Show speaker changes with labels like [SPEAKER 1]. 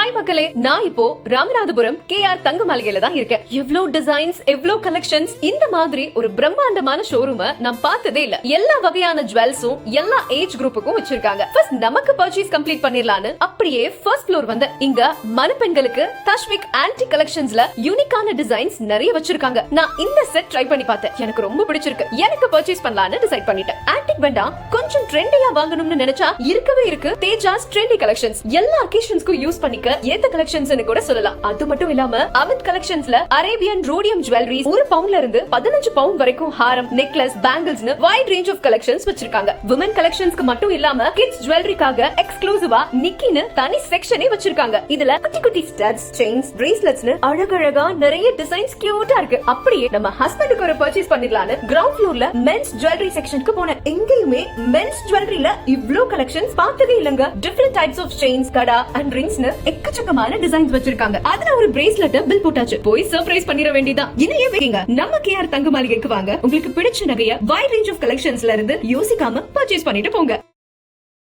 [SPEAKER 1] Hi மக்களே, நான் இப்போ ராமநாதபுரம் KR தங்க மாளிகையில தான் இருக்கேன். எவ்வளவு டிசைன்ஸ், எவ்வளவு கலெக்ஷன்ஸ், இந்த மாதிரி ஒரு பிரம்மாண்டமான ஷோரூம் நான் பார்த்ததே இல்ல. எல்லா வகையான ஜுவல்ஸும் எல்லா ஏஜ் குரூப்புக்கும் வச்சிருக்காங்க. ஃபர்ஸ்ட் நமக்கு பர்ச்சேஸ் கம்ப்ளீட் பண்ணிரலாம்னு அப்படியே ஃபர்ஸ்ட் ஃப்ளோர் வந்து இங்க மணப்பெண்களுக்கு தஷ்விக் ஆன்டி கலெக்ஷன்ஸ்ல யூனிக்கான டிசைன்ஸ் நிறைய வச்சிருக்காங்க. நான் இந்த செட் ட்ரை பண்ணி பார்த்தேன். எனக்கு ரொம்ப பிடிச்சிருக்கு. எனக்கு பர்ச்சேஸ் பண்ணலாம்னு டிசைட் பண்ணிட்டேன். ஆன்டிக் வேண்டாம், கொஞ்சம் ட்ரெண்டியா வாங்கணும்னு நினைச்சா இருக்கவே இருக்கு தேஜாஸ் ட்ரெண்டி கலெக்ஷன்ஸ். எல்லா அகேஷன்ஸ்க்கும் யூஸ் பண்ணிக்க ஏத்த கலெக்ஷன்ஸ்னு கூட சொல்லலாம். அது மட்டும் இல்லாம அமித் கலெக்ஷன்ஸ்ல அரேபியன் ரோடியம் ஜுவல்லரிஸ் 1 பவுண்ட்ல இருந்து 15 பவுண்ட் வரைக்கும் ஹாரம், நெக்லஸ், பேங்கிள்ஸ்னு வைட் ரேஞ்ச் ஆஃப் கலெக்ஷன்ஸ் வச்சிருக்காங்க. விமன் கலெக்ஷன்ஸ்க்கு மட்டும் இல்லாம கிட்ஸ் ஜுவல்லரிக்காக எக்ஸ்க்ளூசிவா நிக்கின்னு தனி செக்ஷனே வச்சிருக்காங்க. இதுல குட்டி குட்டி ஸ்டட்ஸ், செயின்ஸ், பிரேஸ்லெட்ஸ்னு அழகழகா நிறைய டிசைன்ஸ் கியூட்டா இருக்கு. அப்படியே நம்ம ஹஸ்பண்டுக்கு ஒரு பர்ச்சேஸ் பண்ணிடலாம்னு கிரவுண்ட் ஃப்ளோர்ல மென்ஸ் ஜுவல்லரி செக்ஷனுக்கு போனேன். எங்கேயுமே மென்ஸ் ஜுவல்லரியில இவ்ளோ கலெக்ஷன்ஸ் பார்த்ததே இல்லங்க. Different types of chains, kara and ரிங்ஸ்னு எக்கச்சக்கமான டிசைன்ஸ் வச்சிருக்காங்க. அதுல ஒரு பிரேஸ்லெட் பில் போட்டாச்சு. போய் சர்ப்ரைஸ் பண்ணிர வேண்டியதான். இணையே வைங்க. நம்ம KR தங்க மாளிகைக்கு வாங்க. உங்களுக்கு பிடிச்ச நகைய வைட் ரேஞ்ச் ஆஃப் கலெக்ஷன்ஸ்ல இருந்து யோசிக்காம பர்ச்சேஸ் பண்ணிட்டு போங்க.